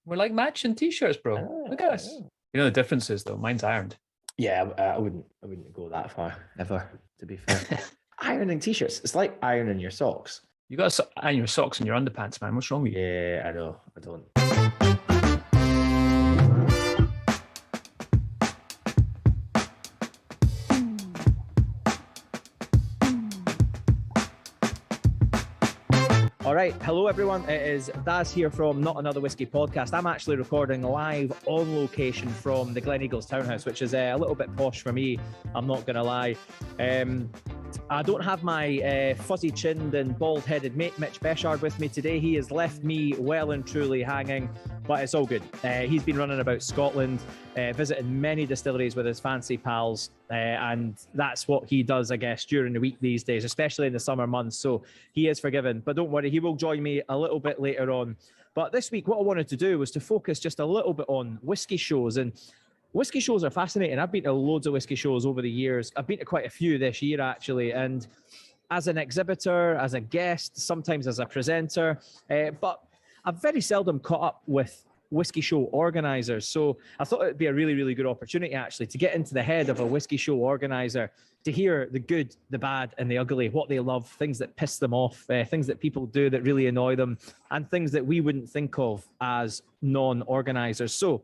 We're like matching t-shirts, bro. Look at us. You know the difference is though. Mine's ironed. Yeah, I wouldn't go that far ever. To be fair, ironing t-shirts, it's like ironing your socks. You got to iron your socks and your underpants, man. What's wrong with you? Yeah, I know. I don't. All right, hello everyone. It is Daz here from Not Another Whisky Podcast. I'm actually recording live on location from the Gleneagles Townhouse, which is a little bit posh for me. I'm not going to lie. I don't have my fuzzy-chinned and bald-headed mate Mitch with me today. He has left me well and truly hanging, but it's all good. He's been running about Scotland, visiting many distilleries with his fancy pals, and that's what he does, I guess, during the week these days, especially in the summer months. So he is forgiven, but don't worry, he will join me a little bit later on. But this week, what I wanted to do was to focus just a little bit on whiskey shows. And whiskey shows are fascinating. I've been to loads of whiskey shows over the years. I've been to quite a few this year, actually. And as an exhibitor, as a guest, sometimes as a presenter, but I've very seldom caught up with whiskey show organizers. So I thought it'd be a really, really good opportunity, actually, to get into the head of a whiskey show organizer, to hear the good, the bad, and the ugly, what they love, things that piss them off, things that people do that really annoy them, and things that we wouldn't think of as non-organizers. So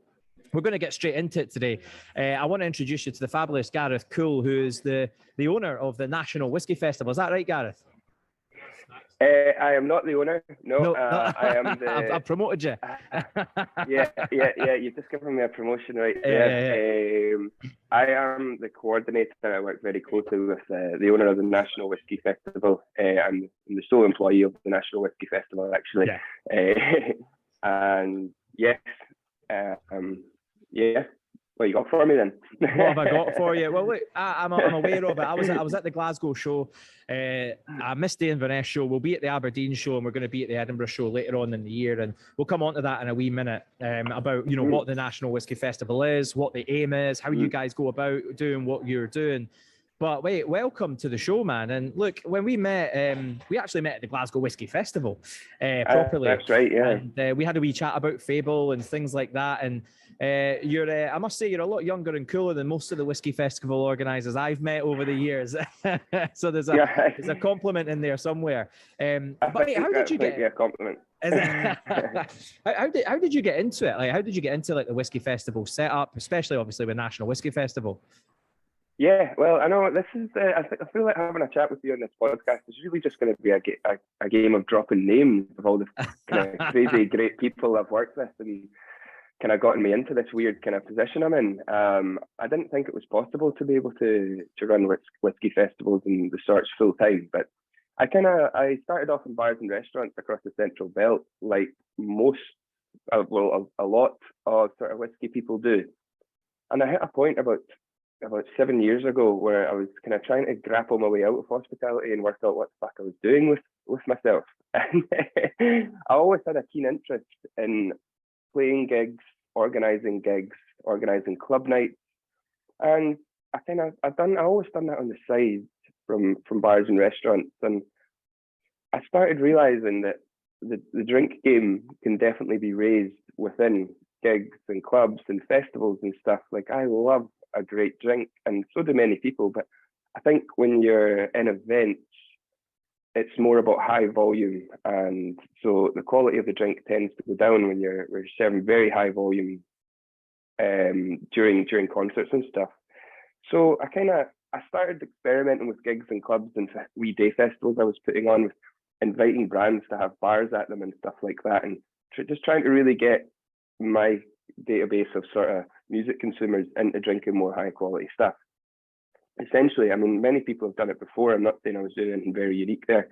we're going to get straight into it today. I want to introduce you to the fabulous Gareth Croll, who is the owner of the National Whisky Festival. Is that right, Gareth? I am not the owner. No. I am the... I've promoted you. Yeah. You've just given me a promotion right there. I am the coordinator. I work very closely with the owner of the National Whisky Festival. I'm the sole employee of the National Whisky Festival, actually. Yeah. And yes, yeah. What you got for me then? What have I got for you? Well, look, I'm aware of it. I was at the Glasgow show. I missed the Inverness show. We'll be at the Aberdeen show, and we're going to be at the Edinburgh show later on in the year. And we'll come on to that in a wee minute about what the National Whisky Festival is, what the aim is, how you guys go about doing what you're doing. But wait, welcome to the show, man. And look, when we met, we actually met at the Glasgow Whisky Festival properly. That's right, yeah. And we had a wee chat about Fable and things like that. And I must say, you're a lot younger and cooler than most of the Whisky Festival organisers I've met over the years. So there's a compliment in there somewhere. But wait, how did you get a compliment? How did you get into it? Like, how did you get into the Whisky Festival setup, especially obviously with National Whisky Festival? Yeah, well, I know this is. I feel like having a chat with you on this podcast is really just going to be a game of dropping names of all the kind of crazy great people I've worked with and kind of gotten me into this weird kind of position I'm in. I didn't think it was possible to be able to run whiskey festivals and the sorts full time, but I started off in bars and restaurants across the Central Belt, like most, a lot of sort of whiskey people do, and I hit a point about 7 years ago where I was kind of trying to grapple my way out of hospitality and work out what the fuck I was doing with myself. And I always had a keen interest in playing gigs, organizing club nights, and I always done that on the side from bars and restaurants. And I started realizing that the drink game can definitely be raised within gigs and clubs and festivals and stuff. Like, I love a great drink, and so do many people, but I think when you're in events, it's more about high volume, and so the quality of the drink tends to go down when we're serving very high volume during concerts and stuff. So I started experimenting with gigs and clubs and wee day festivals I was putting on, with inviting brands to have bars at them and stuff like that, and just trying to really get my database of sort of music consumers into drinking more high quality stuff. Essentially, I mean, many people have done it before. I'm not saying I was doing anything very unique there.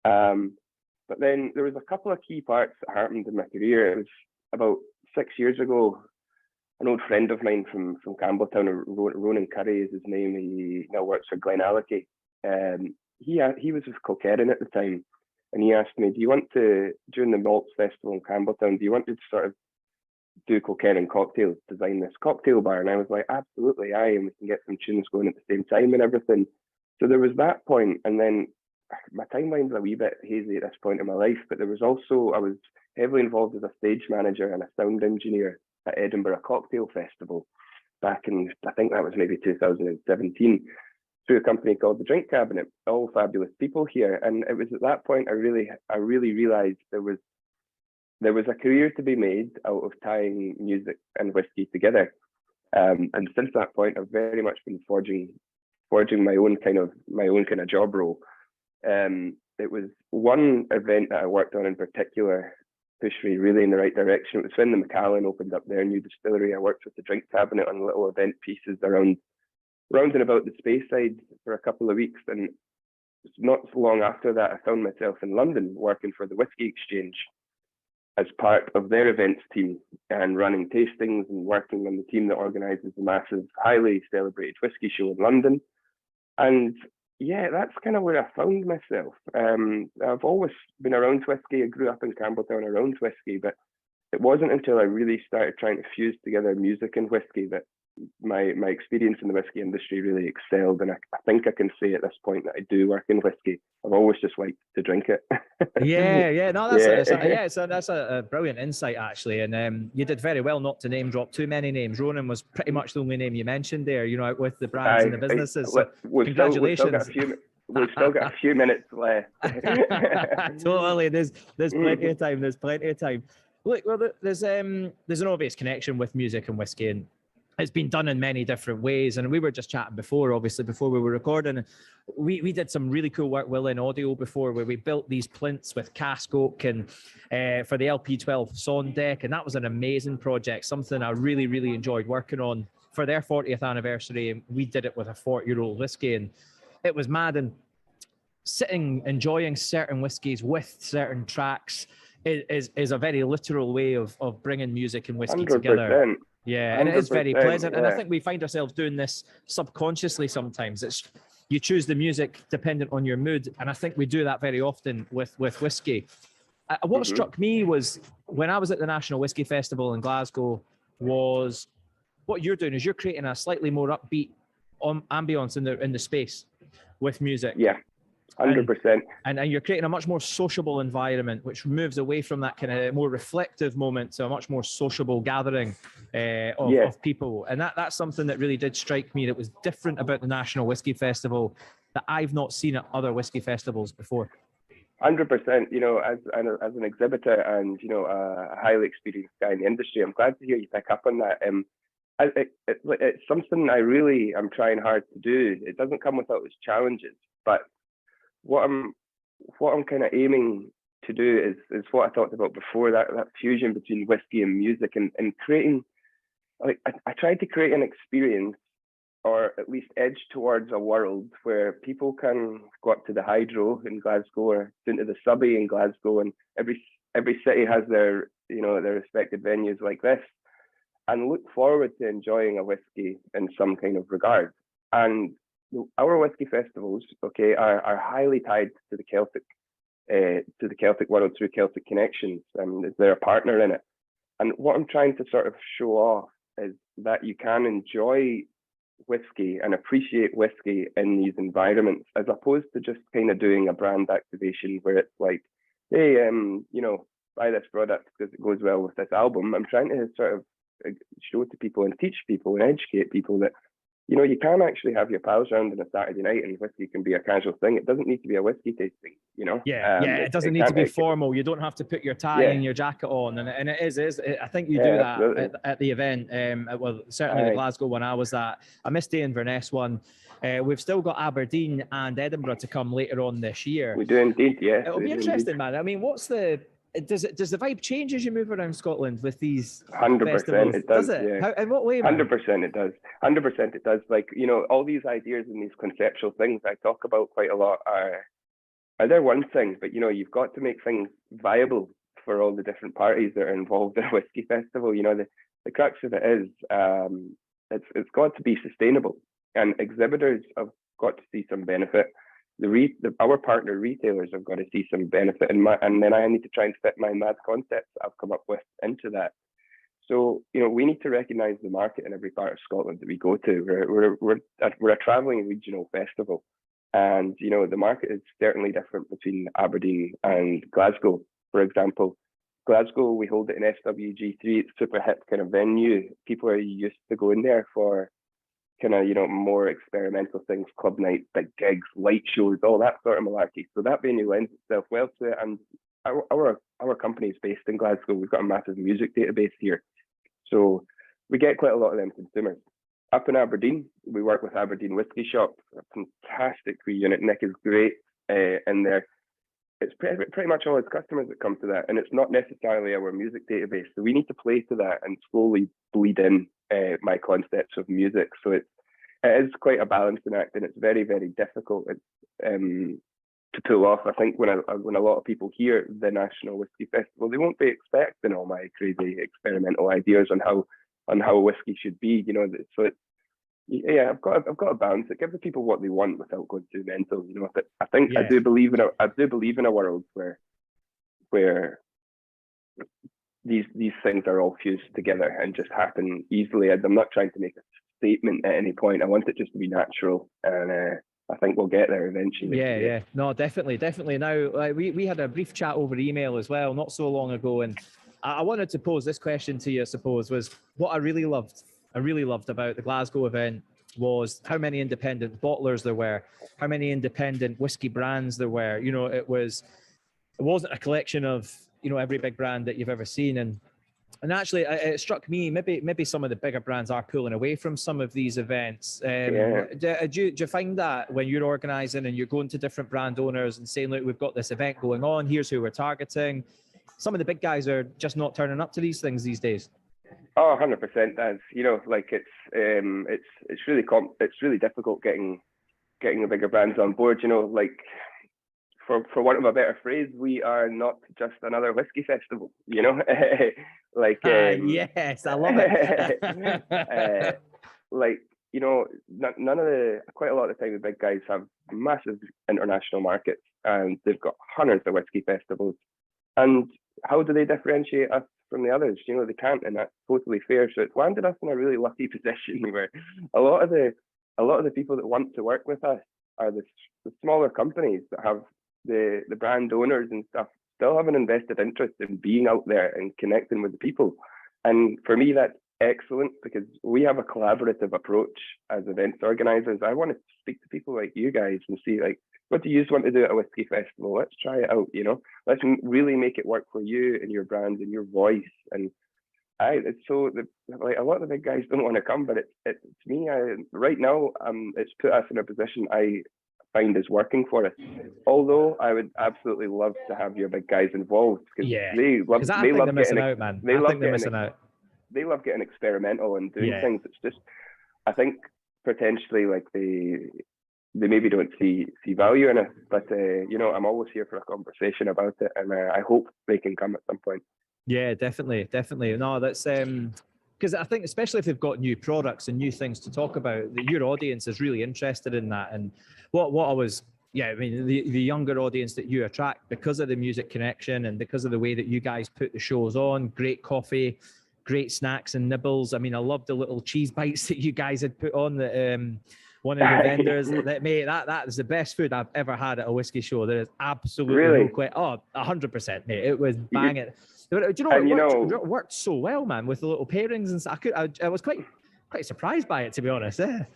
But then there was a couple of key parts that happened in my career. It was about 6 years ago. An old friend of mine from Campbelltown, Ronan Curry is his name. He now works for Glenmorangie. He was with Kiln at the time, and he asked me, "Do you want to, during the Malts Festival in Campbelltown, do you want to sort of do Kiln and cocktails, design this cocktail bar?" And I was like, absolutely, and we can get some tunes going at the same time and everything. So there was that point, and then my timeline's a wee bit hazy at this point in my life, but there was also, I was heavily involved as a stage manager and a sound engineer at Edinburgh Cocktail Festival back in, I think that was maybe 2017, through a company called the Drink Cabinet. All fabulous people here, and it was at that point I really realised there was a career to be made out of tying music and whiskey together. And since that point, I've very much been forging my own kind of job role. It was one event that I worked on in particular pushed me really in the right direction. It was when the Mcallen opened up their new distillery. I worked with the Drink Cabinet on little event pieces around and about the Speyside for a couple of weeks. And not long after that, I found myself in London working for the Whisky Exchange as part of their events team and running tastings and working on the team that organises the massive, highly celebrated whisky show in London. And yeah, that's kind of where I found myself. I've always been around whiskey. I grew up in Campbelltown around whiskey, but it wasn't until I really started trying to fuse together music and whiskey that my experience in the whiskey industry really excelled. And I think I can say at this point that I do work in whiskey. I've always just liked to drink it. That's a brilliant insight, actually. And you did very well not to name drop too many names. Ronan was pretty much the only name you mentioned there, out with the brands and the businesses. So congratulations. We've still got a few minutes left. Totally. There's plenty of time. There's plenty of time. Look, well, there's an obvious connection with music and whiskey, and it's been done in many different ways. And we were just chatting before we were recording. We did some really cool work, Will, in audio before, where we built these plinths with cask oak and for the LP12 Son deck. And that was an amazing project, something I really, really enjoyed working on for their 40th anniversary. And we did it with a 40-year-old whiskey. And it was mad. And sitting, enjoying certain whiskies with certain tracks is a very literal way of bringing music and whiskey 100%. Together. Yeah, and it is very pleasant. Yeah. And I think we find ourselves doing this subconsciously sometimes. It's you choose the music dependent on your mood. And I think we do that very often with whiskey. What struck me was when I was at the National Whisky Festival in Glasgow was what you're doing is you're creating a slightly more upbeat ambience in the space with music. Yeah. 100%. And you're creating a much more sociable environment, which moves away from that kind of more reflective moment to a much more sociable gathering of people. And that's something that really did strike me that was different about the National Whisky Festival that I've not seen at other whisky festivals before. 100%. As an exhibitor and a highly experienced guy in the industry, I'm glad to hear you pick up on that. It's something I'm trying hard to do. It doesn't come without its challenges, but what I'm kind of aiming to do is what I talked about before, that fusion between whiskey and music, and creating, I tried to create an experience, or at least edge towards a world where people can go up to the Hydro in Glasgow or into the Subby in Glasgow, and every city has their their respective venues like this, and look forward to enjoying a whiskey in some kind of regard. And our whiskey festivals, are highly tied to the Celtic world through Celtic Connections. They're a partner in it. And what I'm trying to sort of show off is that you can enjoy whiskey and appreciate whiskey in these environments, as opposed to just kind of doing a brand activation where it's like, hey, buy this product because it goes well with this album. I'm trying to sort of show to people and teach people and educate people that you can actually have your pals around on a Saturday night and whiskey can be a casual thing. It doesn't need to be a whiskey tasting, it doesn't need to be formal. You don't have to put your tie and your jacket on. And it is. I think you do that at the event. Certainly the Glasgow one I was at. I missed the Inverness one. We've still got Aberdeen and Edinburgh to come later on this year. We do indeed, yeah. It'll be interesting, man. I mean, does the vibe change as you move around Scotland with these 100% festivals? It does it? yeah. How, in what way, man? 100% it does. 100% it does. Like, all these ideas and these conceptual things I talk about quite a lot are they're one thing, but you've got to make things viable for all the different parties that are involved in a whiskey festival. The crux of it is it's got to be sustainable, and exhibitors have got to see some benefit. Our partner retailers have got to see some benefit, and then I need to try and fit my mad concepts that I've come up with into that. So we need to recognise the market in every part of Scotland that we go to. We're a travelling regional festival, and the market is certainly different between Aberdeen and Glasgow, for example. Glasgow, we hold it in SWG3. It's super hip kind of venue. People are used to going there for kind of, more experimental things, club nights, big gigs, light shows, all that sort of malarkey. So that venue lends itself well to it. And our company is based in Glasgow. We've got a massive music database here. So we get quite a lot of them consumers. Up in Aberdeen, we work with Aberdeen Whisky Shop, a fantastic wee unit. Nick is great in there. It's pretty much all his customers that come to that, and it's not necessarily our music database. So we need to play to that and slowly bleed in my concepts of music. So it is quite a balancing act, and it's very, very difficult to pull off. I think when a lot of people hear the National Whisky Festival, they won't be expecting all my crazy experimental ideas on how a whiskey should be. So it's, yeah, I've got a balance. It gives the people what they want without going too mental. I think I do believe in a world where these things are all fused together and just happen easily. I'm not trying to make a statement at any point. I want it just to be natural, and I think we'll get there eventually. Yeah. No, definitely. Now, we had a brief chat over email as well, not so long ago, and I wanted to pose this question to you, I suppose, was what I really loved about the Glasgow event was how many independent bottlers there were, how many independent whiskey brands there were. It wasn't a collection of, every big brand that you've ever seen. And actually, it struck me, maybe some of the bigger brands are pulling away from some of these events. Do you find that when you're organising and you're going to different brand owners and saying, look, we've got this event going on, here's who we're targeting, some of the big guys are just not turning up to these things these days? Oh, 100%. As it's really difficult getting the bigger brands on board. For want of a better phrase, we are not just another whiskey festival. Yes, I love it. None of quite a lot of the time the big guys have massive international markets, and they've got hundreds of whiskey festivals. And how do they differentiate us from the others? They can't, and that's totally fair. So it's landed us in a really lucky position where a lot of the people that want to work with us are the smaller companies that have the brand owners and stuff still have an invested interest in being out there and connecting with the people. And for me, that's excellent because we have a collaborative approach as events organizers. I want to speak to people like you guys and see, what do you want to do at a whiskey festival? Let's try it out, Let's really make it work for you and your brand and your voice. And a lot of the big guys don't want to come, but it's me. Right now, it's put us in a position I find is working for us. Although I would absolutely love to have your big guys involved because they love missing out, man. They love getting experimental and doing things. It's just, I think potentially they maybe don't see value in it, but I'm always here for a conversation about it, and I hope they can come at some point. Yeah, definitely. No, that's because I think especially if they've got new products and new things to talk about, that your audience is really interested in that. And what I was, the younger audience that you attract because of the music connection and because of the way that you guys put the shows on, great coffee, great snacks and nibbles. I love the little cheese bites that you guys had put on that. One of the vendors that is the best food I've ever had at a whiskey show. There is absolutely no question. 100%, mate. It was banging. Do you know it worked so well, man, with the little pairings and stuff. I was quite surprised by it, to be honest. Yeah.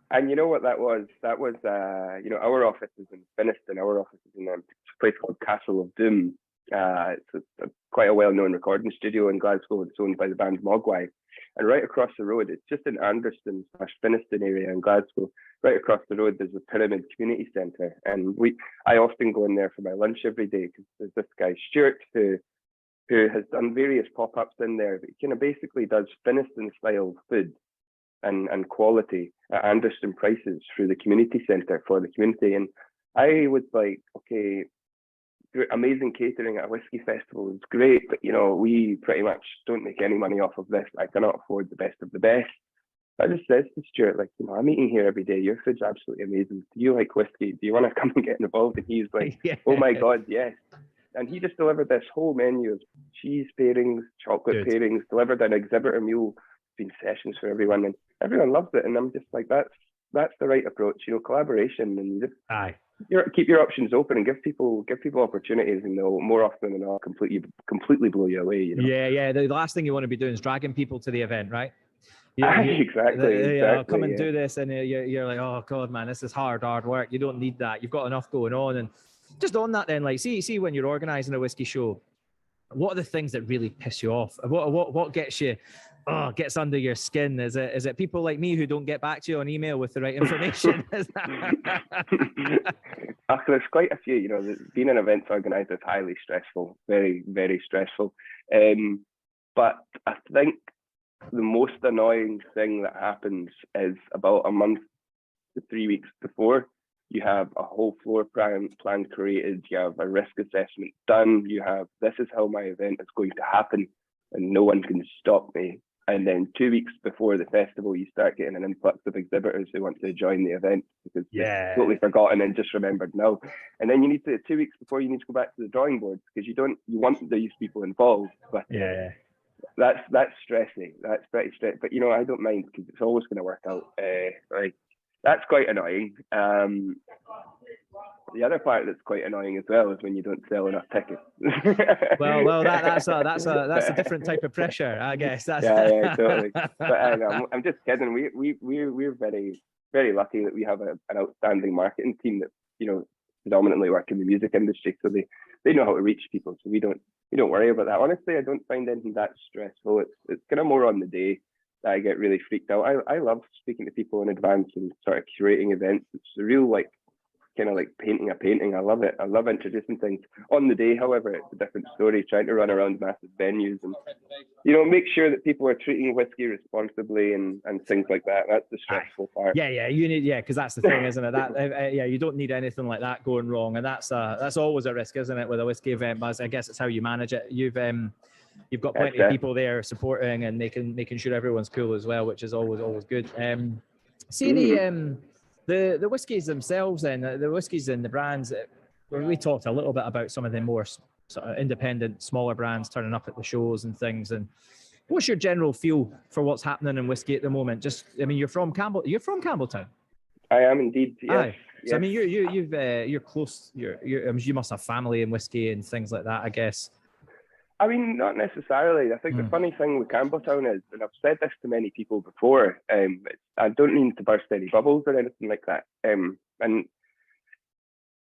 And you know what that was? That was our office is in Finiston. Our office is in a place called Castle of Doom. It's quite a well-known recording studio in Glasgow. It's owned by the band Mogwai. And right across the road, it's just in Anderston/Finiston area in Glasgow. Right across the road, there's the Pyramid Community Centre, and I often go in there for my lunch every day because there's this guy Stuart who has done various pop-ups in there. But he kind of basically does Finiston-style food and quality at Anderston prices through the community centre for the community. And I was like, okay, amazing catering at a whiskey festival is great, but we pretty much don't make any money off of this. I cannot afford the best of the best. I just said to Stuart, I'm eating here every day. Your food's absolutely amazing. Do you like whiskey? Do you want to come and get involved? And he's like, oh my God, yes. And he just delivered this whole menu of cheese pairings, chocolate pairings, delivered an exhibitor meal, been sessions for everyone, and everyone loved it. And I'm just like, that's the right approach, collaboration, and you just keep your options open and give people opportunities, and they'll more often than not completely blow you away. You know? Yeah. The last thing you want to be doing is dragging people to the event, right? Exactly. Come and do this, and you're like, oh god, man, this is hard work. You don't need that. You've got enough going on. And just on that, then, like, see when you're organising a whiskey show, what are the things that really piss you off? What gets you? Oh, gets under your skin. Is it people like me who don't get back to you on email with the right information? There's quite a few. You know, being an events organizer is highly stressful, very, very stressful. But I think the most annoying thing that happens is about a month to 3 weeks before. You have a whole floor plan created, you have a risk assessment done, you have, this is how my event is going to happen and no one can stop me. And then 2 weeks before the festival, you start getting an influx of exhibitors who want to join the event because they've totally forgotten and just remembered now. And then you need to, 2 weeks before, you need to go back to the drawing board because you want these people involved. But that's stressing. That's pretty stressing. But, you know, I don't mind because it's always going to work out. That's quite annoying. The other part that's quite annoying as well is when you don't sell enough tickets. well, that's a different type of pressure, I guess. Yeah, totally. But I'm just kidding. We're very, very lucky that we have an outstanding marketing team that, you know, predominantly work in the music industry, so they know how to reach people. So we don't worry about that. Honestly, I don't find anything that stressful. It's kind of more on the day that I get really freaked out. I love speaking to people in advance and sort of curating events. It's a real, like, kind of like painting a painting. I love it. I love introducing things. On the day, however, it's a different story, trying to run around massive venues and, you know, make sure that people are treating whiskey responsibly and things like that. That's the stressful part. Yeah, you need, because that's the thing, isn't it? That you don't need anything like that going wrong, and that's always a risk, isn't it, with a whiskey event? But I guess it's how you manage it. You've got plenty of people there supporting and making sure everyone's cool as well, which is always good. The whiskies themselves, then the whiskies and the brands. We talked a little bit about some of the more sort of independent, smaller brands turning up at the shows and things. And what's your general feel for what's happening in whiskey at the moment? You're from Campbelltown. I am indeed. Yes. So I mean, you're close. You must have family in whiskey and things like that, I guess. I mean, not necessarily. I think the funny thing with Campbelltown is, and I've said this to many people before, I don't mean to burst any bubbles or anything like that. And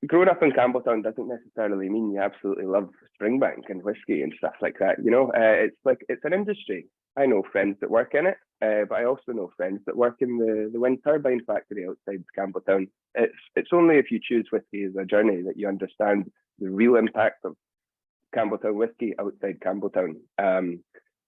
growing up in Campbelltown doesn't necessarily mean you absolutely love Springbank and whiskey and stuff like that. You know, it's an industry. I know friends that work in it, but I also know friends that work in the wind turbine factory outside Campbelltown. It's only if you choose whiskey as a journey that you understand the real impact of Campbelltown whiskey outside Campbelltown.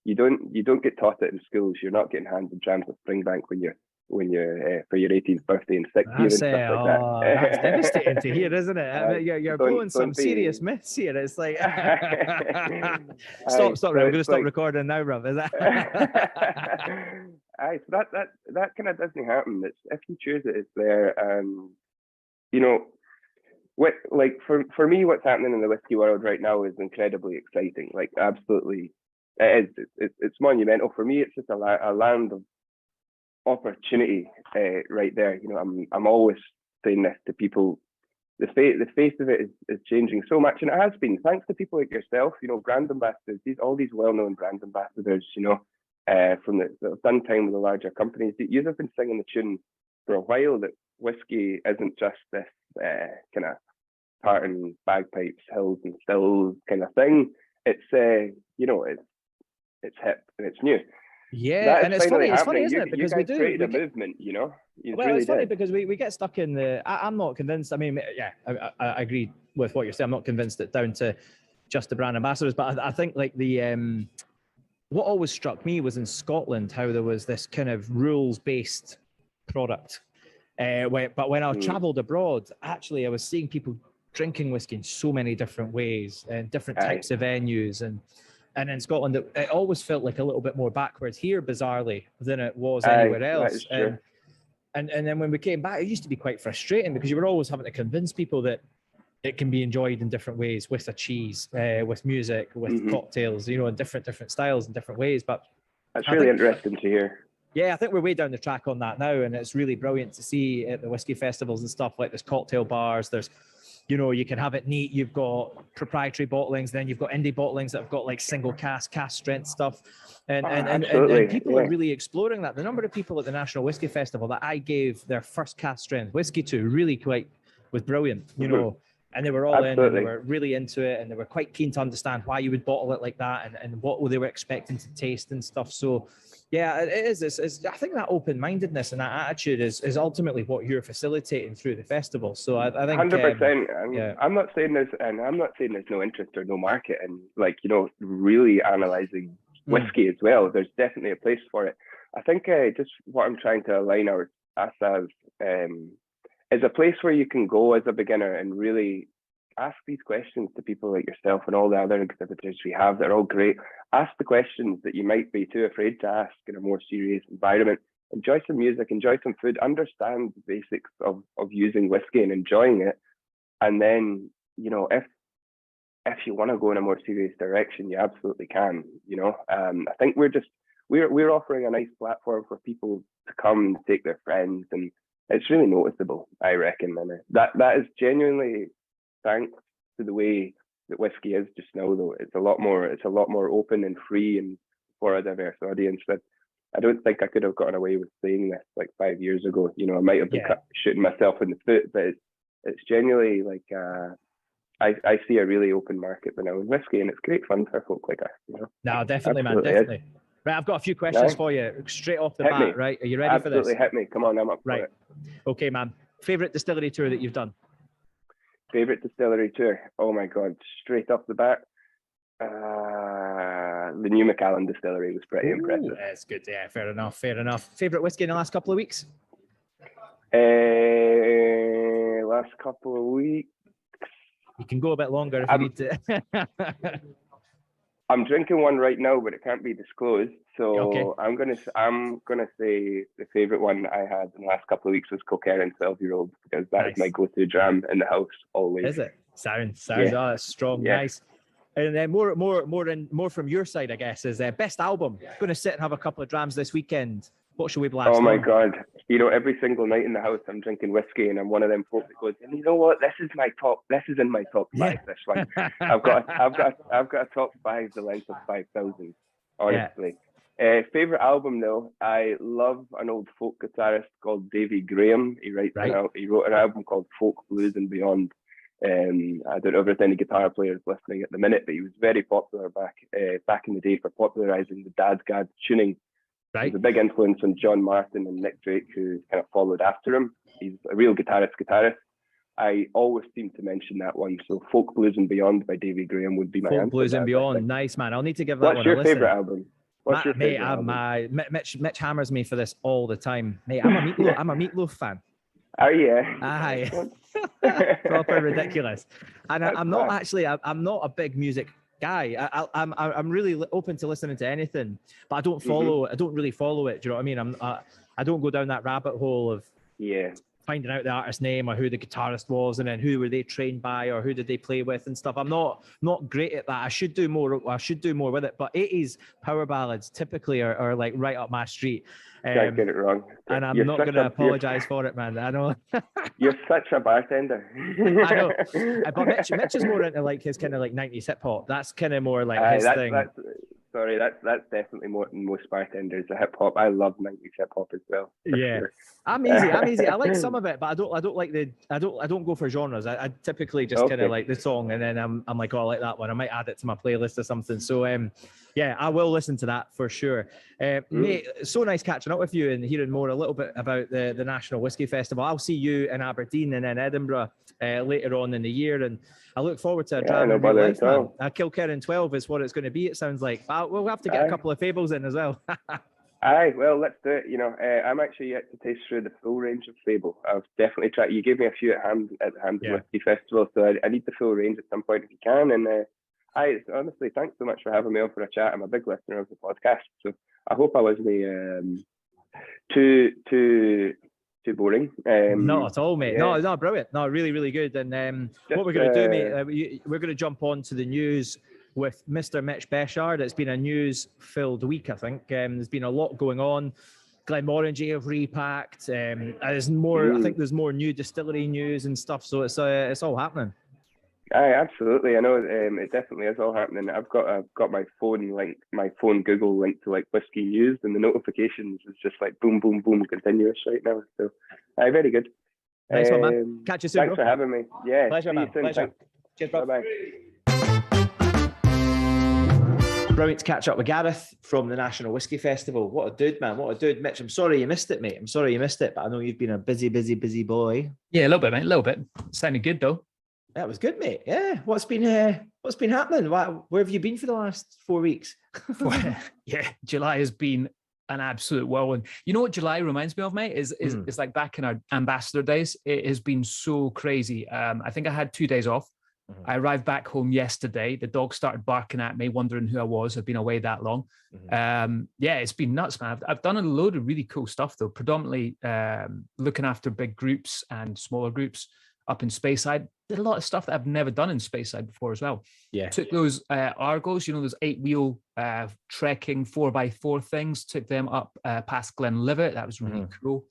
You don't get taught it in schools. You're not getting handed jams of Springbank when you're for your 18th birthday and 60th and stuff like that. That's devastating to hear, isn't it? I mean, you're blowing some serious myths here. It's like stop. We're going to stop recording now, bruv. Is that? So that kind of doesn't happen. It's, if you choose it, it's there. You know. Like for me, what's happening in the whiskey world right now is incredibly exciting. Like, absolutely, it is. It's monumental for me. It's just a land of opportunity right there. You know, I'm always saying this to people. The face of it is changing so much, and it has been thanks to people like yourself. You know, brand ambassadors. All these well-known brand ambassadors. You know, from that have done time with the larger companies. You have been singing the tune for a while that whiskey isn't just this kind of tartan, bagpipes, hills and stills kind of thing. It's you know, it's hip and it's new. Yeah, and it's funny, isn't it? Because we created a movement, you know. It's funny because we get stuck in the. I'm not convinced. I mean, I agree with what you're saying. I'm not convinced that down to just the brand ambassadors, but I think like the what always struck me was in Scotland how there was this kind of rules-based product. But when I travelled abroad, actually, I was seeing people drinking whiskey in so many different ways and different types of venues. And in Scotland, it always felt like a little bit more backwards here, bizarrely, than it was anywhere else. And then when we came back, it used to be quite frustrating because you were always having to convince people that it can be enjoyed in different ways, with a cheese, with music, with cocktails, you know, in different styles and different ways. But that's really interesting to hear. Yeah, I think we're way down the track on that now, and it's really brilliant to see at the whiskey festivals and stuff. Like there's cocktail bars, there's, you know, you can have it neat. You've got proprietary bottlings, then you've got indie bottlings that have got like single cask strength stuff, and people are really exploring that. The number of people at the National Whisky Festival that I gave their first cask strength whiskey to really quite was brilliant, you know. And they were all in, and they were really into it, and they were quite keen to understand why you would bottle it like that, and what they were expecting to taste and stuff. So, yeah, it is. I think that open-mindedness and that attitude is ultimately what you're facilitating through the festival. So I think 100%. I'm not saying there's, and I'm not saying there's no interest or no market in, like, you know, really analysing whiskey as well. There's definitely a place for it. I think just what I'm trying to align us as is a place where you can go as a beginner and really ask these questions to people like yourself and all the other exhibitors we have. They're all great. Ask the questions that you might be too afraid to ask in a more serious environment. Enjoy some music, enjoy some food, understand the basics of using whiskey and enjoying it. And then, you know, if you want to go in a more serious direction, you absolutely can. You know, I think we're offering a nice platform for people to come and take their friends, and it's really noticeable, I reckon. And that is genuinely thanks to the way that whiskey is just now, though. It's a lot more open and free and for a diverse audience. But I don't think I could have gotten away with saying this like 5 years ago. You know, I might have been shooting myself in the foot, but it's genuinely like I see a really open market now in whiskey, and it's great fun for folk like us. You know? No, definitely, man, definitely. Right, I've got a few questions for you straight off the bat. Right, are you ready for this? Absolutely, hit me. Come on, I'm up for it. Okay, man. Favorite distillery tour that you've done? Favorite distillery tour? Oh my God! Straight off the bat, the new Mcallen distillery was pretty impressive. That's good. Yeah, fair enough. Favorite whiskey in the last couple of weeks? Last couple of weeks. You can go a bit longer if you need to. I'm drinking one right now, but it can't be disclosed. So I'm gonna say the favorite one I had in the last couple of weeks was Kiln 12-year-old, because that is my go-to dram in the house always. Is it? Sounds. Yeah. Oh, that's strong. Yeah. Nice. And then more from your side, I guess, is best album. Going to sit and have a couple of drams this weekend. What should we blast? Oh my God! You know, every single night in the house, I'm drinking whiskey, and I'm one of them folk that goes, and you know what? This is my top. This is in my top 5. This one, I've got a top 5 the length of 5,000. Honestly, favorite album though, I love an old folk guitarist called Davy Graham. He wrote an album called Folk Blues and Beyond. I don't know if there's any guitar players listening at the minute, but he was very popular back in the day for popularizing the Dadgad tuning. Right. He's a big influence on John Martin and Nick Drake, who kind of followed after him. He's a real guitarist. I always seem to mention that one. So Folk Blues and Beyond by Davy Graham would be my answer. Folk Blues and Beyond. Nice, man. I'll need to give that one a listen. What's your favourite album? What's your favourite album? Mitch hammers me for this all the time. Mate, I'm a Meatloaf fan. Oh, yeah. Aye. Proper ridiculous. And I'm not a big music guy. I'm really open to listening to anything, but I don't really follow it. Do you know what I mean? I don't go down that rabbit hole of finding out the artist's name or who the guitarist was, and then who were they trained by or who did they play with and stuff. I'm not great at that. I should do more with it. But 80s power ballads typically are like right up my street. Can't get it wrong. And I'm not going to apologise for it, man. I know. You're such a bartender. I know. But Mitch is more into like his kind of like 90s hip hop. That's kind of more like his thing. That's definitely more than most bartenders. The hip hop, I love 90s hip hop as well. Yeah, sure. I'm easy. I like some of it, but I don't like I don't go for genres. I typically just kind of like the song, and then I'm like, oh, I like that one. I might add it to my playlist or something. So yeah, I will listen to that for sure. Mate, so nice catching up with you and hearing a little bit about the National Whisky Festival. I'll see you in Aberdeen and then Edinburgh later on in the year, and I look forward to a dram in real life, man. Kiln 12 is what it's going to be, it sounds like. But we'll have to get a couple of fables in as well. Aye, well, let's do it. You know, I'm actually yet to taste through the full range of fable. I've definitely tried. You gave me a few at the Hampton Whisky Festival, so I need the full range at some point if you can. And honestly, thanks so much for having me on for a chat. I'm a big listener of the podcast, so I hope I wasn't too boring. Not at all, mate. Yeah. No, brilliant. No, really, really good. And what we're going to do, mate, we're going to jump on to the news with Mr. Mitch Beshard. It's been a news-filled week, I think. There's been a lot going on. Glenmorangie have repacked. There's more. I think there's more new distillery news and stuff. So it's all happening. Aye, absolutely. I know it definitely is all happening. I've got my phone Google linked to like whiskey news, and the notifications is just like boom, boom, boom, continuous right now. So, aye, very good. Nice one, man. Catch you soon. Thanks for having me. Yeah, pleasure, man. Pleasure. Cheers, bro. Bye. Brilliant to catch up with Gareth from the National Whisky Festival. What a dude, man. What a dude. Mitch, I'm sorry you missed it, mate. I'm sorry you missed it, but I know you've been a busy boy. Yeah, a little bit, mate. A little bit. Sounded good though. That was good, mate. Yeah. What's been happening? Where have you been for the last 4 weeks? Yeah, July has been an absolute whirlwind. You know what July reminds me of, mate? Is like back in our ambassador days. It has been so crazy. I think I had 2 days off. I arrived back home yesterday. The dog started barking at me, wondering who I was. I've been away that long. Yeah, it's been nuts, man. I've done a load of really cool stuff, though, predominantly looking after big groups and smaller groups up in Speyside. Did a lot of stuff that I've never done in Speyside before as well. Yeah. Took those Argos, you know, those 8-wheel trekking 4x4 things, took them up past Glenlivet. That was really cool.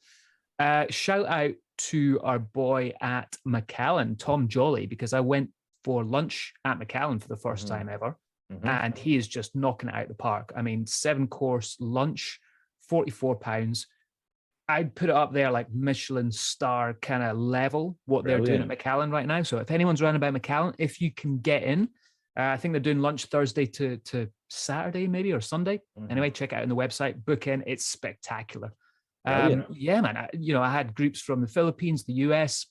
Shout out to our boy at Mcallen, Tom Jolly, because I went for lunch at Mcallen for the first time ever. And he is just knocking it out of the park. I mean, 7-course lunch, £44. I'd put it up there like Michelin star kind of level, what they're doing at Mcallen right now. So if anyone's around about Mcallen, if you can get in, I think they're doing lunch Thursday to Saturday maybe, or Sunday. Anyway, check it out on the website, book in. It's spectacular. Yeah, man. I had groups from the Philippines, the US,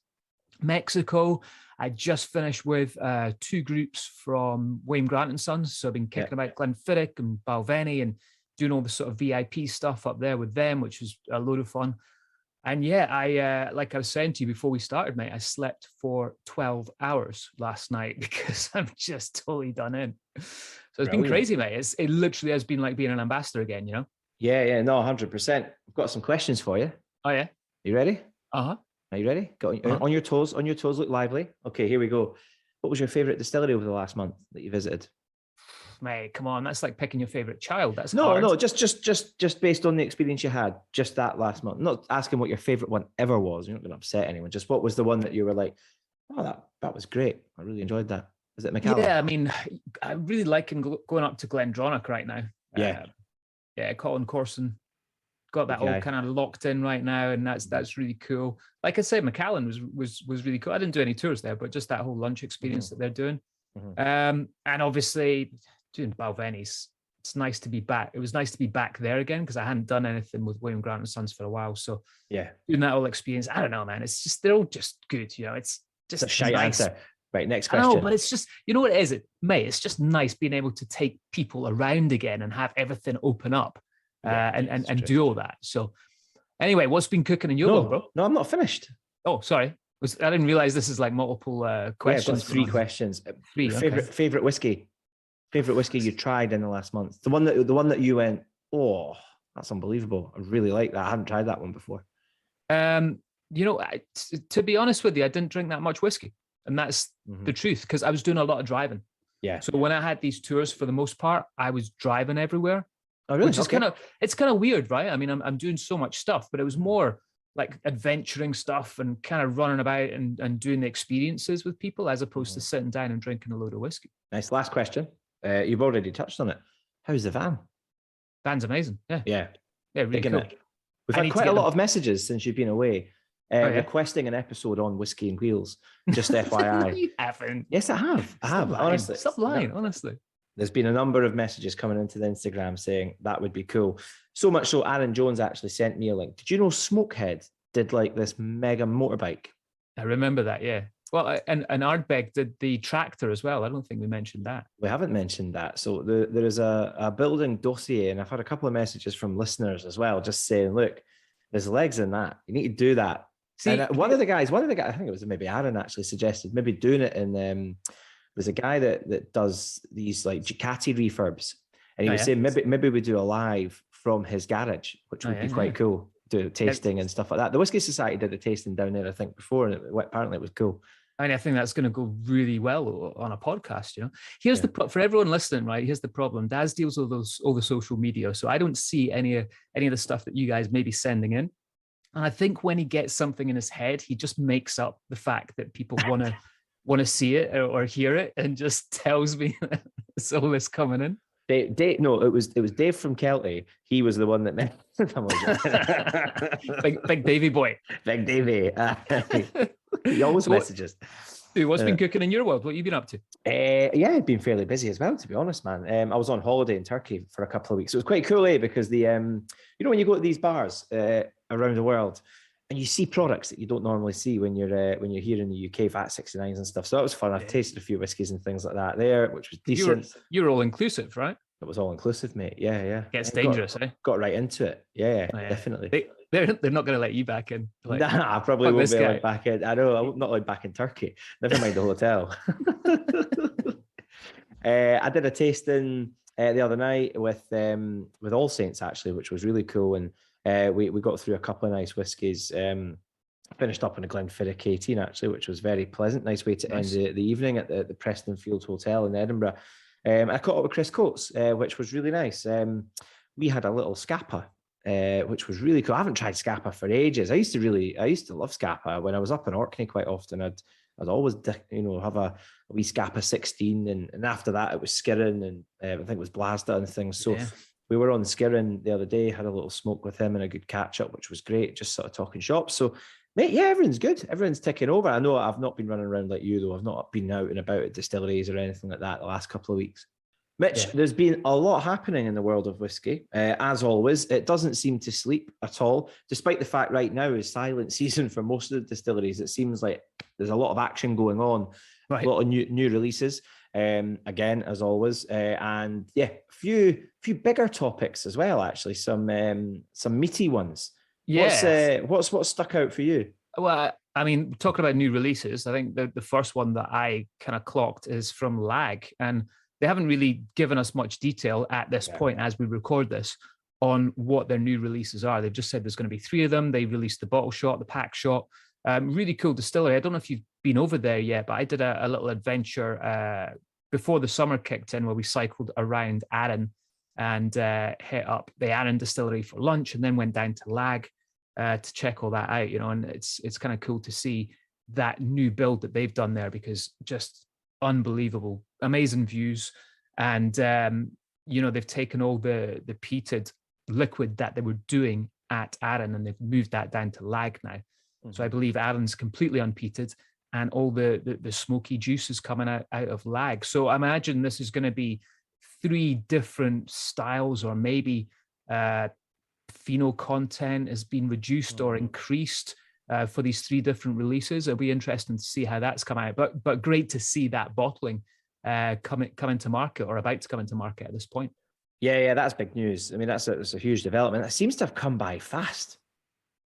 Mexico. I just finished with 2 groups from William Grant and Sons. So I've been kicking about Glenfiddich and Balvenie and doing all the sort of VIP stuff up there with them, which was a load of fun. And yeah, I like I was saying to you before we started, mate, I slept for 12 hours last night because I'm just totally done in. So it's been crazy, mate. It literally has been like being an ambassador again, you know? Yeah, no, 100%. I've got some questions for you. Oh, yeah? You ready? Uh-huh. Are you ready? On your toes, look lively. Okay, here we go. What was your favourite distillery over the last month that you visited? Mate, come on, that's like picking your favourite child. That's hard. No, just based on the experience you had, just that last month. Not asking what your favourite one ever was. You're not going to upset anyone. Just what was the one that you were like, oh, that was great. I really enjoyed that. Is it Mcallen? Yeah, I mean, I really like going up to Glendronach right now. Yeah, Colin Corson got that all kind of locked in right now, and that's really cool. Like I said, Mcallen was really cool. I didn't do any tours there, but just that whole lunch experience that they're doing. And obviously doing Balvenies, it's nice to be back. It was nice to be back there again because I hadn't done anything with William Grant and Sons for a while. So yeah, doing that whole experience, I don't know, man. It's just, they're all just good, you know. It's just a shite answer. Right, next question. No, but it's just, you know what it is, mate? It's just nice being able to take people around again and have everything open up and do all that. So anyway, what's been cooking in your world, bro? No, I'm not finished. Oh, sorry. I didn't realize this is like multiple questions. Yeah, I've got 3 questions. Favorite whiskey you tried in the last month. The one that you went, oh, that's unbelievable. I really like that. I hadn't tried that one before. You know, to be honest with you, I didn't drink that much whiskey, and that's the truth, because I was doing a lot of driving. Yeah. So when I had these tours, for the most part, I was driving everywhere. Oh, really? Which is kind of weird, right? I mean, I'm doing so much stuff, but it was more like adventuring stuff and kind of running about and doing the experiences with people as opposed to sitting down and drinking a load of whiskey. Nice. Last question. You've already touched on it. How's the van? Van's amazing. Yeah, really cool. We've had quite a lot of messages since you've been away requesting an episode on Whiskey and Wheels. Just FYI. You haven't. Yes, I have. Honestly. Stop lying, honestly. There's been a number of messages coming into the Instagram saying that would be cool. So much so, Aaron Jones actually sent me a link. Did you know Smokehead did like this mega motorbike? I remember that, yeah. Well, and Ardbeg did the tractor as well. I don't think we mentioned that. We haven't mentioned that. So there is a building dossier, and I've had a couple of messages from listeners as well, just saying, look, there's legs in that. You need to do that. See, and one of the guys, I think it was maybe Aaron actually suggested maybe doing it in. There's a guy that does these like Ducati refurbs, and he was saying maybe we do a live from his garage, which would be quite cool. Do tasting and stuff like that. The Whiskey Society did a tasting down there, I think, before, and apparently it was cool. I mean, I think that's going to go really well on a podcast. Here's for everyone listening, right? Here's the problem. Daz deals with all the social media, so I don't see any of the stuff that you guys may be sending in. And I think when he gets something in his head, he just makes up the fact that people want to see it or hear it, and just tells me it's all this coming in. No, it was Dave from Kelty. He was the one that met. big Davy boy. Big Davy. He always messages. Dude, what's been cooking in your world? What have you been up to? Yeah, I've been fairly busy as well, to be honest, man. I was on holiday in Turkey for a couple of weeks. It was quite cool, because the when you go to these bars around the world, and you see products that you don't normally see when you're here in the UK, VAT 69s and stuff. So that was fun. I've tasted a few whiskies and things like that there, which was decent. You're all inclusive, right? It was all inclusive, mate. Yeah. Gets dangerous, Got right into it. Yeah, definitely. They're not going to let you back in. Nah, I probably won't be allowed back in. I know, I'm not allowed back in Turkey. Never mind the hotel. I did a tasting the other night with All Saints, actually, which was really cool. And we got through a couple of nice whiskies. Finished up on a Glenfiddich 18, actually, which was very pleasant. Nice way to end the evening at the Preston Field Hotel in Edinburgh. I caught up with Chris Coates, which was really nice. We had a little Scapa, which was really cool. I haven't tried Scapa for ages. I used to love Scapa when I was up in Orkney quite often. I'd always, have a wee Scapa 16, and after that it was Skirrin, and I think it was Blasda and things. So we were on Skirrin the other day, had a little smoke with him and a good catch up, which was great. Just sort of talking shops. So, mate, yeah, everyone's good. Everyone's ticking over. I know I've not been running around like you, though. I've not been out and about at distilleries or anything like that the last couple of weeks. Mitch, there's been a lot happening in the world of whiskey. As always, it doesn't seem to sleep at all, despite the fact right now is silent season for most of the distilleries. It seems like there's a lot of action going on, a lot of new releases, again, as always. And yeah, a few bigger topics as well, actually, some meaty ones. Yeah. What's stuck out for you? Well, I mean, talking about new releases, I think the first one that I kind of clocked is from Lag, and they haven't really given us much detail at this point as we record this on what their new releases are. They've just said there's going to be 3 of them. They released the bottle shot, the pack shot. Really cool distillery. I don't know if you've been over there yet, but I did a little adventure before the summer kicked in, where we cycled around Arran and hit up the Arran distillery for lunch, and then went down to Lag to check all that out. And it's kind of cool to see that new build that they've done there, because just unbelievable, amazing views. And they've taken all the peated liquid that they were doing at Arran, and they've moved that down to Lag now. So I believe Arran's completely unpeated, and all the smoky juice is coming out of Lag. So I imagine this is going to be 3 different styles, or maybe phenol content has been reduced or increased for these 3 different releases. It'll be interesting to see how that's come out. But great to see that bottling coming to market, or about to come into market at this point. Yeah, that's big news. I mean, that's a huge development. It seems to have come by fast,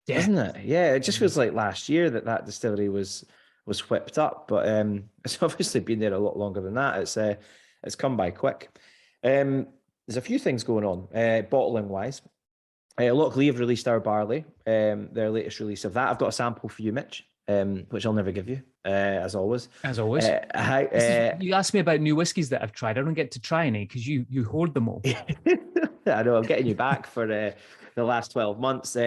doesn't it? Yeah, it just feels like last year that distillery was whipped up, but it's obviously been there a lot longer than that. It's come by quick. There's a few things going on bottling wise. Locklear have released our barley, their latest release of that. I've got a sample for you, Mitch, which I'll never give you, as always. As always. You asked me about new whiskies that I've tried. I don't get to try any because you hoard them all. I know, I'm getting you back for the last 12 months.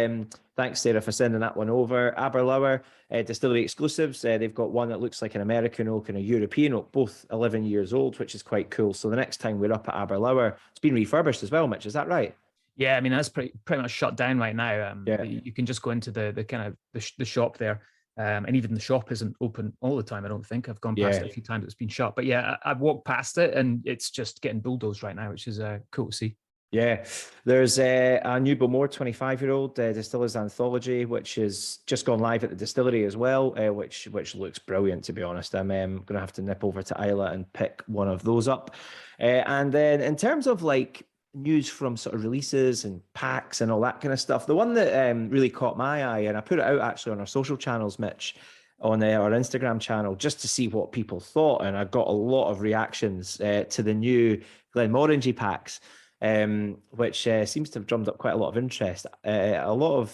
Thanks, Sarah, for sending that one over. Aberlour, distillery exclusives. They've got one that looks like an American oak and a European oak, both 11 years old, which is quite cool. So the next time we're up at Aberlour, it's been refurbished as well, Mitch. Is that right? Yeah, I mean, that's pretty much shut down right now. You can just go into the kind of the shop there. And even the shop isn't open all the time, I don't think. I've gone past it a few times, it's been shut. But yeah, I've walked past it and it's just getting bulldozed right now, which is cool to see. Yeah, there's a new Bowmore 25-year-old Distillers Anthology, which has just gone live at the distillery as well, which looks brilliant, to be honest. I'm going to have to nip over to Isla and pick one of those up. And then in terms of like news from sort of releases and packs and all that kind of stuff, the one that really caught my eye, and I put it out actually on our social channels, Mitch, on our Instagram channel, just to see what people thought, and I got a lot of reactions to the new Glenmorangie packs, which seems to have drummed up quite a lot of interest. A lot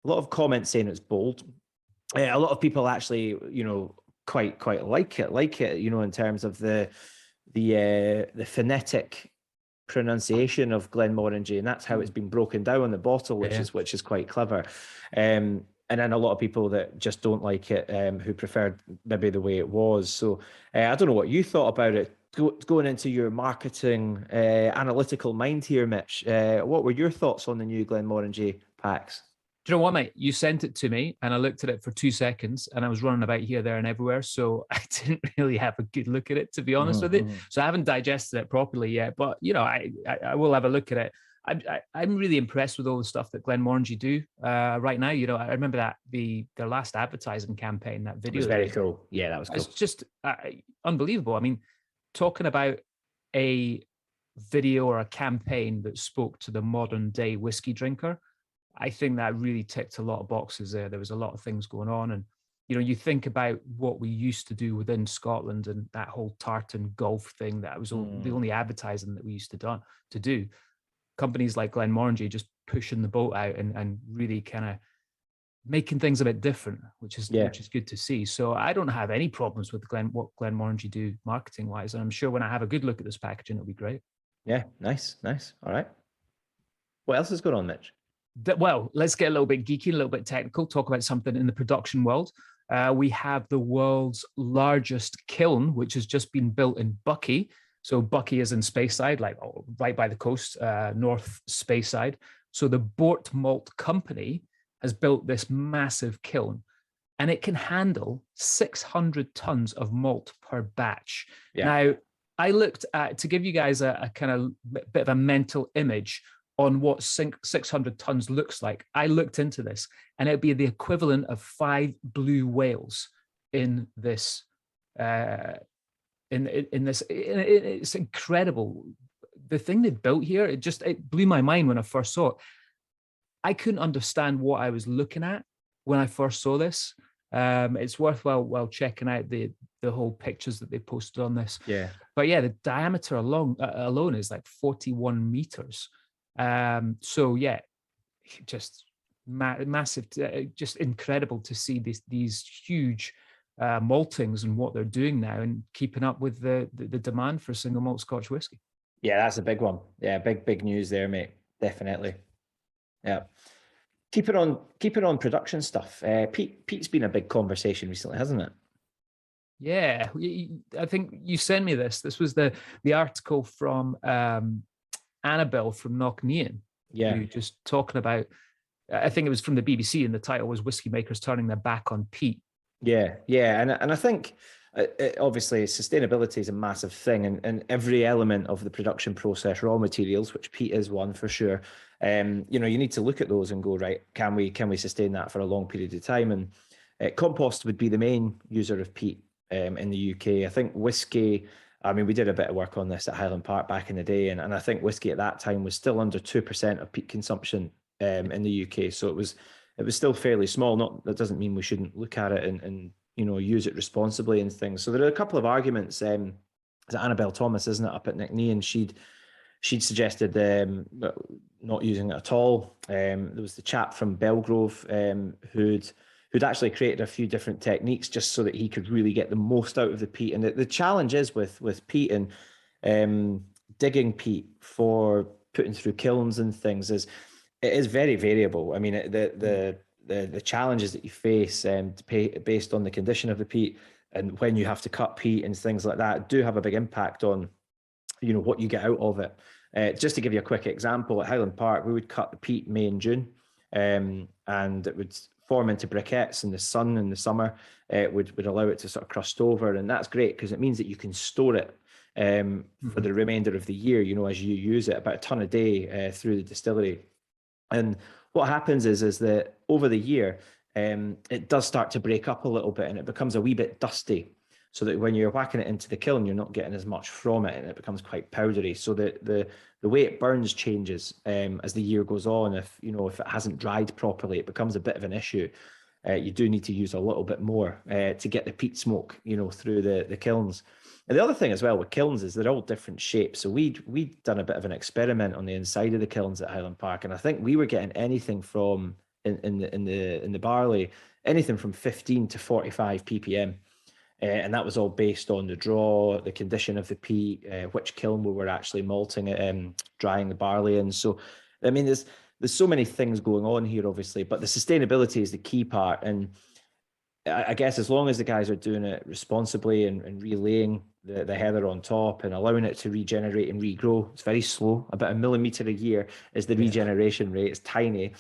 of comments saying it's bold. A lot of people actually, quite like it, you know, in terms of the phonetic pronunciation of Glenmorangie, and that's how it's been broken down on the bottle, which is quite clever. And then a lot of people that just don't like it, who preferred maybe the way it was. So I don't know what you thought about it. Going into your marketing analytical mind here, Mitch, what were your thoughts on the new Glenmorangie packs? Do you know what, mate? You sent it to me and I looked at it for 2 seconds and I was running about here, there and everywhere. So I didn't really have a good look at it, to be honest with you. So I haven't digested it properly yet, but you know, I will have a look at it. I'm really impressed with all the stuff that Glenmorangie do right now. You know, I remember that their last advertising campaign, that video. It was very cool. Yeah, that was cool. It's just unbelievable. I mean, talking about a video or a campaign that spoke to the modern day whiskey drinker, I think that really ticked a lot of boxes there. There was a lot of things going on. And, you know, you think about what we used to do within Scotland and that whole tartan golf thing, that was the only advertising that we used to do. Companies like Glenmorangie just pushing the boat out and really kind of making things a bit different, which is good to see. So I don't have any problems with what Glenmorangie do marketing wise. And I'm sure when I have a good look at this packaging, it'll be great. Yeah, nice. All right. What else is going on, Mitch? Well, let's get a little bit geeky, a little bit technical, talk about something in the production world. We have the world's largest kiln, which has just been built in Buckie. So Buckie is in Speyside, like right by the coast, North Speyside. So the Bort Malt Company has built this massive kiln, and it can handle 600 tons of malt per batch. Yeah. Now, I looked at, to give you guys a kind of bit of a mental image on what 600 tons looks like. I looked into this, and it'd be the equivalent of 5 blue whales in this. It's incredible. The thing they built here, it blew my mind when I first saw it. I couldn't understand what I was looking at when I first saw this. It's worthwhile checking out the whole pictures that they posted on this. Yeah. But yeah, the diameter alone is like 41 meters. So yeah, just massive, just incredible to see these huge maltings and what they're doing now and keeping up with the demand for single malt Scotch whiskey. Yeah, that's a big one. Yeah, big news there, mate. Definitely. Yeah. Keeping on production stuff. Peat's been a big conversation recently, hasn't it? Yeah, I think you sent me this. This was the article from Annabelle from Mcallen. Yeah, just talking about. I think it was from the BBC, and the title was "Whiskey Makers Turning Their Back on Peat." Yeah, and I think obviously sustainability is a massive thing, and every element of the production process, raw materials, which peat is one for sure. You need to look at those and go, right, can we sustain that for a long period of time? And compost would be the main user of peat in the UK. I think whiskey. I mean, we did a bit of work on this at Highland Park back in the day, and I think whiskey at that time was still under 2% of peat consumption in the UK. So it was still fairly small. That doesn't mean we shouldn't look at it and use it responsibly and things. So there are a couple of arguments. Is it Annabelle Thomas, isn't it, up at Nickney, and she'd suggested not using it at all. There was the chap from Belgrove who'd actually created a few different techniques just so that he could really get the most out of the peat. And the challenge is with peat and digging peat for putting through kilns and things is it is very variable. I mean, the challenges that you face based on the condition of the peat and when you have to cut peat and things like that do have a big impact on what you get out of it. Just to give you a quick example, at Highland Park, we would cut the peat May and June, and it would form into briquettes in the sun in the summer. It would allow it to sort of crust over, and that's great because it means that you can store it for the remainder of the year, as you use it, about a ton a day through the distillery. And what happens is that over the year, it does start to break up a little bit and it becomes a wee bit dusty, so that when you're whacking it into the kiln, you're not getting as much from it and it becomes quite powdery. So the way it burns changes as the year goes on. If it hasn't dried properly, it becomes a bit of an issue. You do need to use a little bit more to get the peat smoke, through the kilns. And the other thing as well with kilns is they're all different shapes. So we'd done a bit of an experiment on the inside of the kilns at Highland Park, and I think we were getting anything from in the barley, anything from 15 to 45 ppm. And that was all based on the draw, the condition of the peat, which kiln we were actually malting it, drying the barley in. So, I mean, there's so many things going on here, obviously, but the sustainability is the key part. And I guess as long as the guys are doing it responsibly and relaying the heather on top and allowing it to regenerate and regrow, it's very slow. About 1 millimeter a year is the regeneration rate. It's tiny.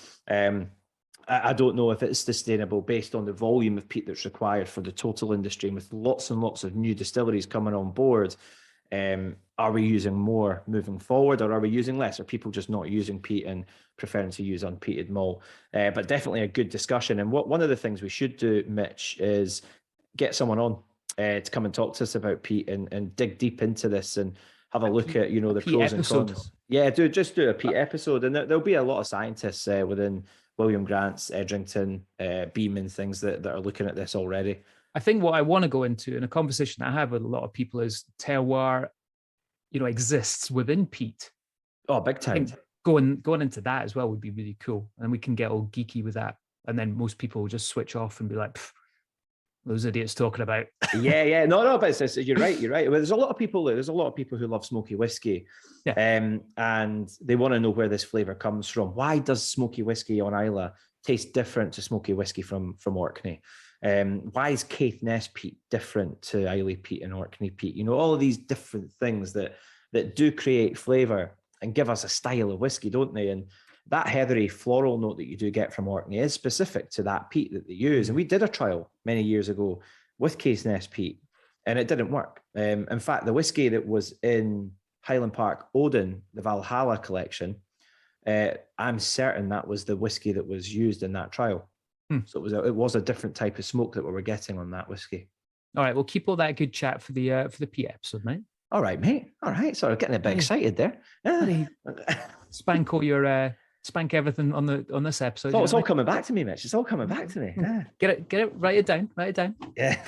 I don't know if it's sustainable based on the volume of peat that's required for the total industry. And with lots and lots of new distilleries coming on board, are we using more moving forward, or are we using less? Are people just not using peat and preferring to use unpeated malt? But definitely a good discussion. And one of the things we should do, Mitch, is get someone on to come and talk to us about peat and dig deep into this and have a look at, the pros and cons. Yeah, do a peat episode. And there'll be a lot of scientists within William Grant's, Edrington, Beam, things that are looking at this already. I think what I want to go into in a conversation I have with a lot of people is terroir, exists within peat. Oh, big time. Going into that as well would be really cool. And we can get all geeky with that. And then most people will just switch off and be like, those idiots talking about. Yeah. No, but you're right. Well, there's a lot of people who love smoky whiskey. Yeah. And they want to know where this flavor comes from. Why does smoky whiskey on Islay taste different to smoky whiskey from Orkney? Why is Caithness peat different to Islay peat and Orkney peat? All of these different things that do create flavor and give us a style of whiskey, don't they? And that heathery floral note that you do get from Orkney is specific to that peat that they use. And we did a trial many years ago with Caithness peat, and it didn't work. In fact, the whiskey that was in Highland Park Odin, the Valhalla collection, I'm certain that was the whiskey that was used in that trial. So it was a different type of smoke that we were getting on that whiskey. All right, we'll keep all that good chat for the Peat episode, mate. All right, mate. All right. Sorry, getting a bit excited there. Spank everything on this episode. It's all coming back to me, Mitch. It's all coming back to me. Yeah. Get it. Write it down. Yeah.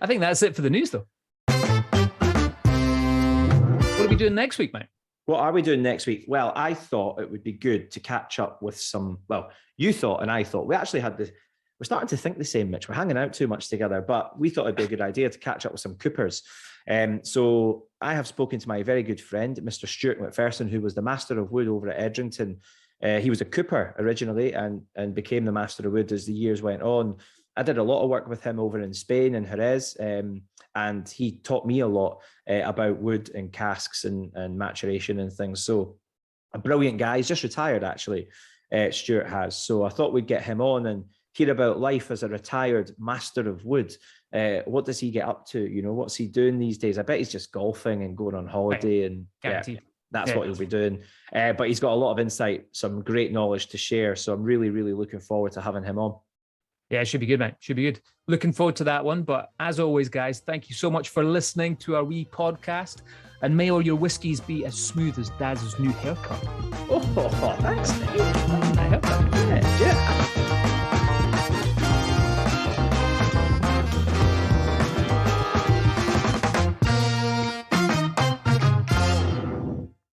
I think that's it for the news, though. What are we doing next week, mate? What are we doing next week? Well, I thought it would be good to catch up with some. Well, you thought and I thought. We actually had this. We're starting to think the same, Mitch. We're hanging out too much together, but we thought it'd be a good idea to catch up with some coopers. So I have spoken to my very good friend, Mr. Stuart McPherson, who was the Master of Wood over at Edrington. He was a cooper originally and became the Master of Wood as the years went on. I did a lot of work with him over in Spain and Jerez, and he taught me a lot about wood and casks and maturation and things. So a brilliant guy. He's just retired, actually, Stuart has. So I thought we'd get him on and hear about life as a retired Master of Wood. What does he get up to? What's he doing these days? I bet he's just golfing and going on holiday, and that's what he'll be doing. But he's got a lot of insight, some great knowledge to share. So I'm really, really looking forward to having him on. Yeah, it should be good, mate. Should be good. Looking forward to that one. But as always, guys, thank you so much for listening to our wee podcast. And may all your whiskies be as smooth as Daz's new haircut. Oh, thanks, mate.